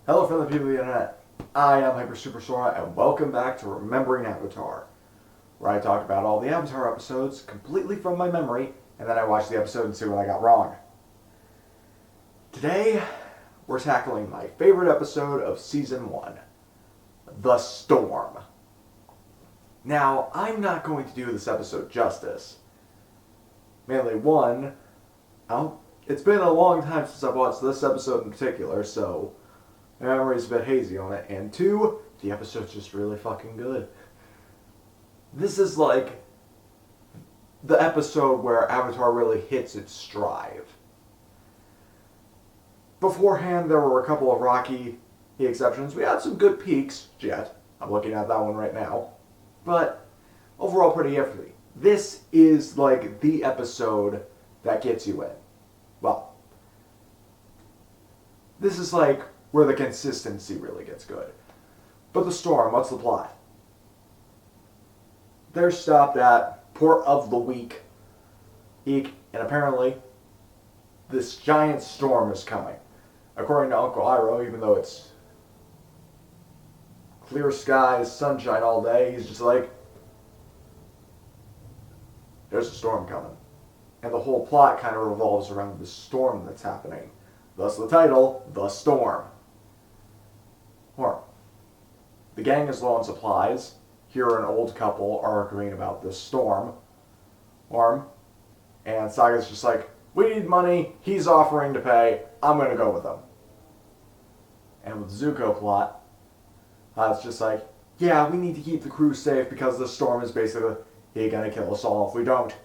Hello from the people of the internet. I am Hyper Super Sora, and welcome back to Remembering Avatar, where I talk about all the Avatar episodes completely from my memory, and then I watch the episode and see what I got wrong. Today, we're tackling my favorite episode of Season 1, The Storm. Now, I'm not going to do this episode justice. Mainly one, it's been a long time since I've watched this episode in particular, so my memory's a bit hazy on it. And two, the episode's just really fucking good. This is like the episode where Avatar really hits its stride. Beforehand, there were a couple of rocky exceptions. We had some good peaks, Jet. I'm looking at that one right now. But overall, pretty iffy. This is like the episode that gets you in. Well, this is like where the consistency really gets good. But the storm, what's the plot? They're stopped at Port of the Week, and apparently this giant storm is coming. According to Uncle Iroh, even though it's clear skies, sunshine all day, he's just like, there's a storm coming. And the whole plot kind of revolves around the storm that's happening. Thus the title, The Storm. Or, the gang is low on supplies. Here an old couple arguing about this storm. And Saga's just like, we need money, he's offering to pay, I'm gonna go with him. And with the Zuko plot, it's just like, yeah, we need to keep the crew safe because the storm is basically, he's gonna kill us all if we don't.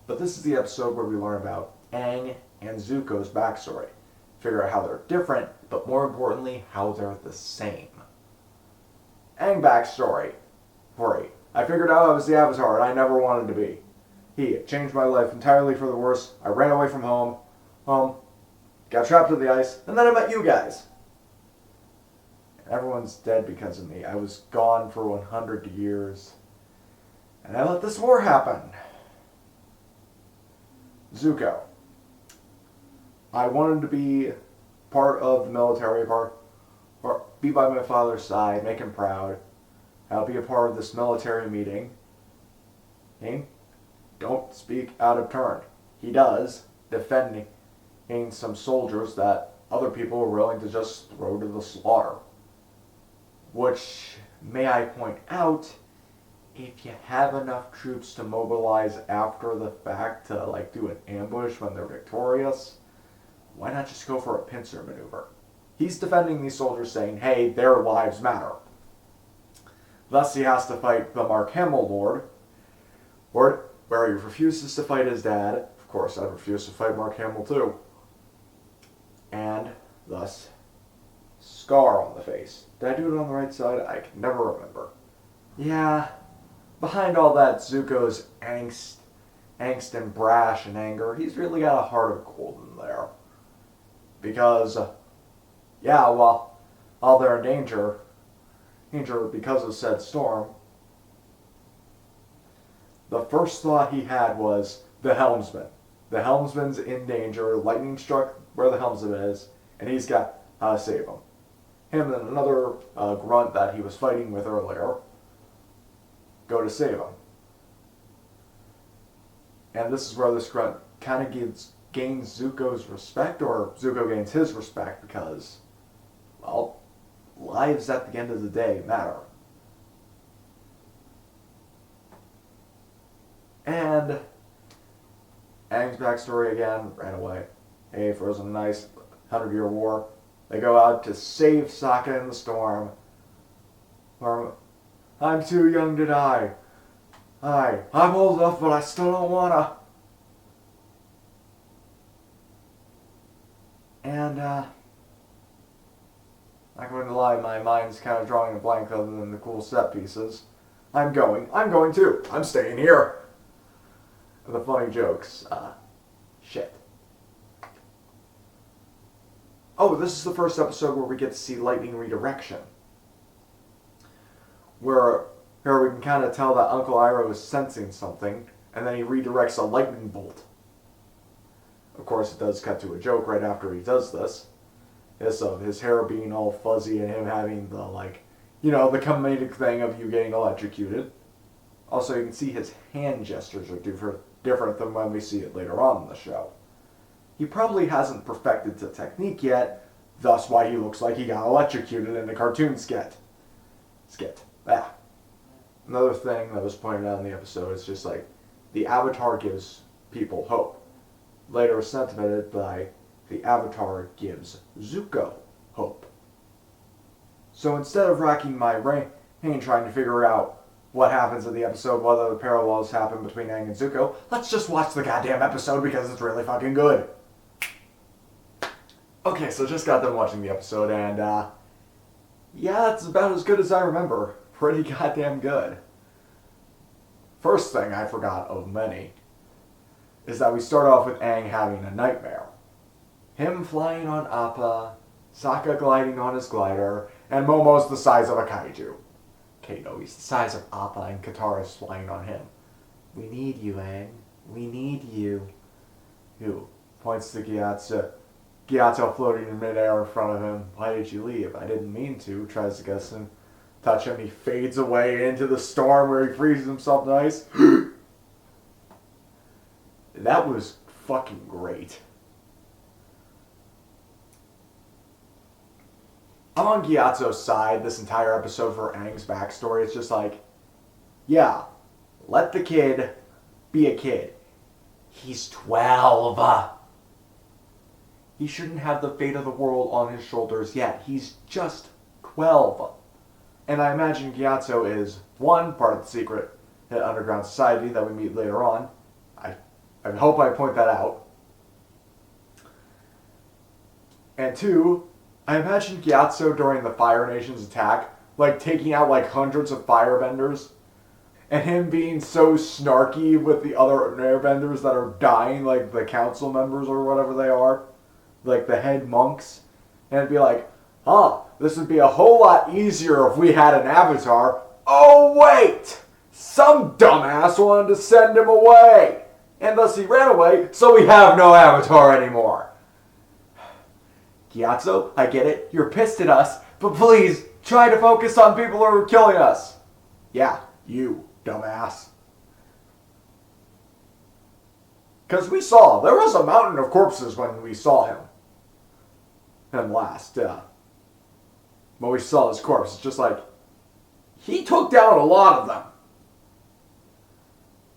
But this is the episode where we learn about Aang and Zuko's backstory. Figure out how they're different, but more importantly, how they're the same. Aang backstory. I figured out I was the Avatar and I never wanted to be. He changed my life entirely for the worse. I ran away from home, got trapped in the ice, and then I met you guys. Everyone's dead because of me. I was gone for 100 years. And I let this war happen. Zuko. I wanted to be part of the military, or be by my father's side, make him proud. I'll be a part of this military meeting. Okay? Don't speak out of turn. He does, defending some soldiers that other people were willing to just throw to the slaughter. Which, may I point out, if you have enough troops to mobilize after the fact to like do an ambush when they're victorious, why not just go for a pincer maneuver? He's defending these soldiers saying, hey, their lives matter. Thus he has to fight the Mark Hamill Lord, where he refuses to fight his dad. Of course, I'd refuse to fight Mark Hamill too. And thus, scar on the face. Did I do it on the right side? I can never remember. Yeah, behind all that Zuko's angst and brash and anger, he's really got a heart of gold in there. Because, while they're in danger because of said storm, the first thought he had was the helmsman. The helmsman's in danger, lightning struck where the helmsman is, and he's got to save him. Him and another grunt that he was fighting with earlier go to save him. And this is where this grunt kind of gains Zuko's respect, or Zuko gains his respect, because, well, lives at the end of the day matter. And Aang's backstory again, ran away. Hey, frozen in ice, 100-year war. They go out to save Sokka in the storm. I'm too young to die. I'm old enough, but I still don't wanna. And, not going to lie, my mind's kind of drawing a blank other than the cool set pieces. I'm going too. I'm staying here. And the funny jokes, shit. Oh, this is the first episode where we get to see lightning redirection. Where we can kind of tell that Uncle Iroh is sensing something, and then he redirects a lightning bolt. Of course, it does cut to a joke right after he does this. This of his hair being all fuzzy and him having the, like, the comedic thing of you getting electrocuted. Also, you can see his hand gestures are different than when we see it later on in the show. He probably hasn't perfected the technique yet, thus why he looks like he got electrocuted in the cartoon skit. Ah. Another thing that was pointed out in the episode is just like, the Avatar gives people hope. Later sentimented by, the Avatar gives Zuko hope. So instead of racking my brain trying to figure out what happens in the episode, whether the parallels happen between Aang and Zuko, let's just watch the goddamn episode because it's really fucking good. Okay, so just got done watching the episode, and yeah, it's about as good as I remember. Pretty goddamn good. First thing I forgot of many is that we start off with Aang having a nightmare. Him flying on Appa, Sokka gliding on his glider, and Momo's the size of a kaiju. Okay, no, he's the size of Appa and Katara's flying on him. We need you, Aang. We need you. Who points to Gyatso. Gyatso floating in midair in front of him. Why did you leave? I didn't mean to. Tries to guess him. Touch him. He fades away into the storm where he freezes himself to ice. That was fucking great. I'm on Gyatso's side this entire episode for Aang's backstory. It's just like, yeah, let the kid be a kid. He's 12. He shouldn't have the fate of the world on his shoulders yet. He's just 12. And I imagine Gyatso is, one, part of the secret underground society that we meet later on. I hope I point that out. And two, I imagine Gyatso during the Fire Nation's attack, like taking out like hundreds of firebenders, and him being so snarky with the other airbenders that are dying, like the council members or whatever they are, like the head monks, and it'd be like, this would be a whole lot easier if we had an avatar. Oh wait! Some dumbass wanted to send him away! And thus he ran away, so we have no avatar anymore. Gyatso, I get it, you're pissed at us, but please, try to focus on people who are killing us. Yeah, you, dumbass. Because we saw, there was a mountain of corpses when we saw him. Him last, when we saw his corpse, it's just like, he took down a lot of them.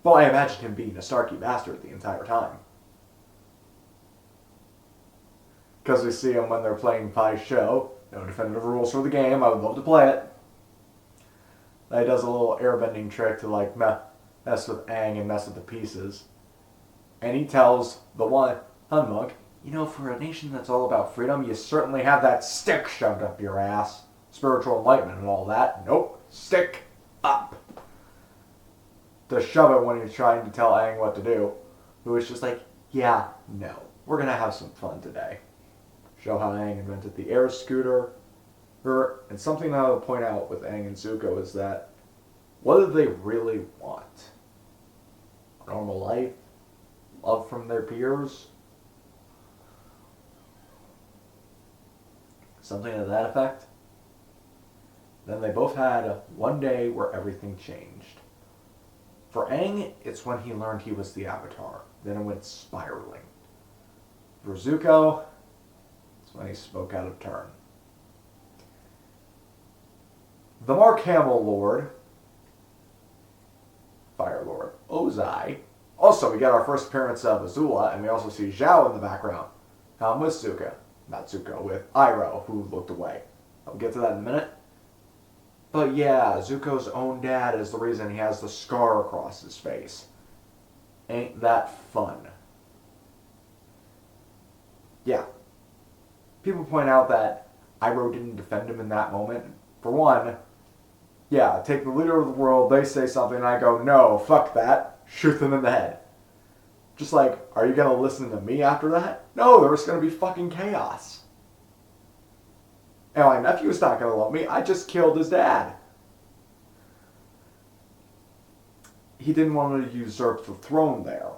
Well, I imagine him being a snarky bastard the entire time. Because we see him when they're playing Pi Show. No definitive rules for the game. I would love to play it. He does a little airbending trick to like mess with Aang and mess with the pieces. And he tells the one Hun monk, for a nation that's all about freedom, you certainly have that stick shoved up your ass. Spiritual enlightenment and all that. Nope. Stick up. To shove it when he's trying to tell Aang what to do. Who is just like, yeah, no. We're going to have some fun today. Show how Aang invented the air scooter. And something I will point out with Aang and Zuko is that, what do they really want? A normal life? Love from their peers? Something to that effect? Then they both had one day where everything changed. For Aang, it's when he learned he was the Avatar. Then it went spiraling. For Zuko, it's when he spoke out of turn. The Mark Hamill Lord, Fire Lord Ozai. Also, we get our first appearance of Azula, and we also see Zhao in the background. I'm with Zuko. Not Zuko, with Iroh, who looked away. I'll get to that in a minute. But yeah, Zuko's own dad is the reason he has the scar across his face. Ain't that fun? Yeah. People point out that Iroh didn't defend him in that moment. For one, yeah, take the leader of the world, they say something, and I go, no, fuck that. Shoot them in the head. Just like, are you going to listen to me after that? No, there's going to be fucking chaos. And my nephew's not going to love me. I just killed his dad. He didn't want to usurp the throne there.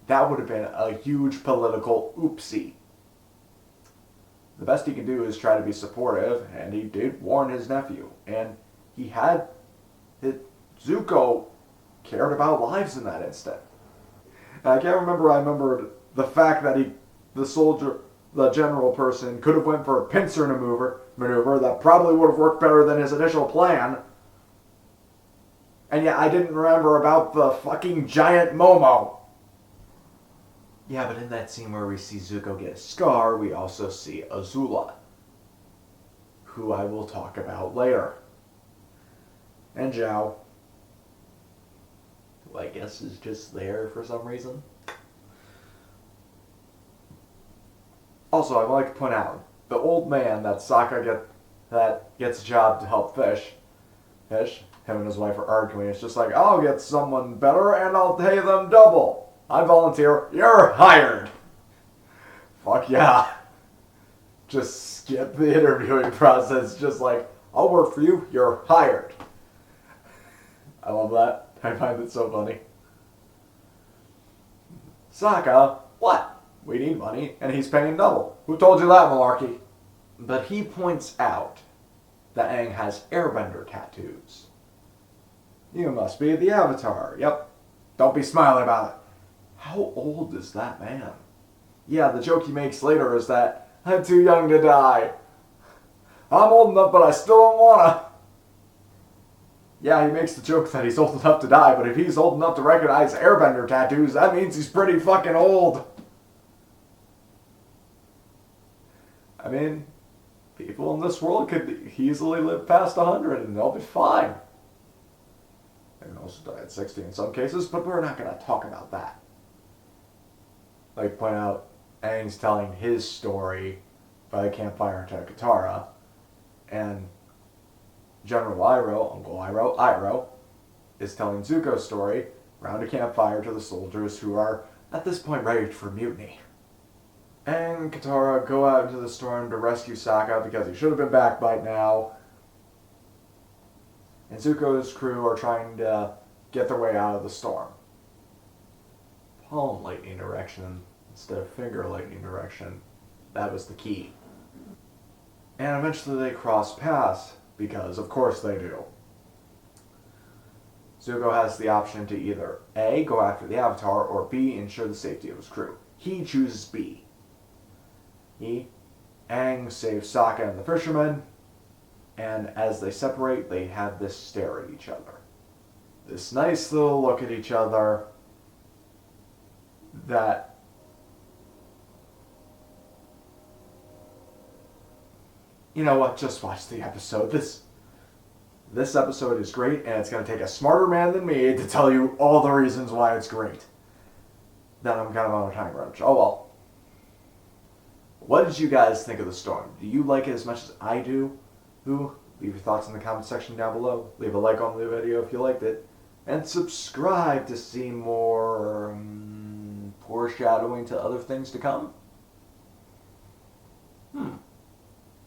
That would have been a huge political oopsie. the best he could do is try to be supportive, and he did warn his nephew. And he had... Zuko cared about lives in that instant. And I remembered the fact that the general person, could have went for a pincer maneuver that probably would have worked better than his initial plan. And yet I didn't remember about the fucking giant Momo. Yeah, but in that scene where we see Zuko get a scar, we also see Azula, who I will talk about later. And Zhao, who I guess is just there for some reason. Also, I'd like to point out, the old man that Sokka gets a job to help Fish, him and his wife are arguing. It's just like, I'll get someone better and I'll pay them double. I volunteer. You're hired. Fuck yeah. Just skip the interviewing process. Just like, I'll work for you. You're hired. I love that. I find it so funny. Sokka, what? We need money, and he's paying double. Who told you that, malarkey? But he points out that Aang has airbender tattoos. You must be the Avatar. Yep. Don't be smiling about it. How old is that man? Yeah, the joke he makes later is that, I'm too young to die. I'm old enough, but I still don't wanna. Yeah, he makes the joke that he's old enough to die, but if he's old enough to recognize airbender tattoos, that means he's pretty fucking old. I mean, people in this world could easily live past 100 and they'll be fine. They can also die at 60 in some cases, but we're not going to talk about that. Like, point out, Aang's telling his story by the campfire to Katara, and General Iroh, Uncle Iroh, is telling Zuko's story around a campfire to the soldiers who are, at this point, ready for mutiny. Aang and Katara go out into the storm to rescue Sokka because he should have been back by now. And Zuko's crew are trying to get their way out of the storm. Palm lightning direction instead of finger lightning direction. That was the key. And eventually they cross paths, because of course they do. Zuko has the option to either A, go after the Avatar, or B, ensure the safety of his crew. He chooses B. Aang saves Sokka and the fisherman, and as they separate, they have this stare at each other. This nice little look at each other that you know what, just watch the episode. This episode is great, and it's going to take a smarter man than me to tell you all the reasons why it's great. Then I'm kind of on a time crunch. Oh well. What did you guys think of the storm? Do you like it as much as I do? Leave your thoughts in the comment section down below. Leave a like on the video if you liked it. And subscribe to see more foreshadowing to other things to come.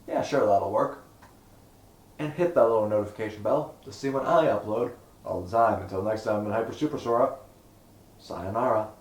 Yeah, sure, that'll work. And hit that little notification bell to see when I upload all the time. Until next time, I'm Hyper Super Sora. Sayonara.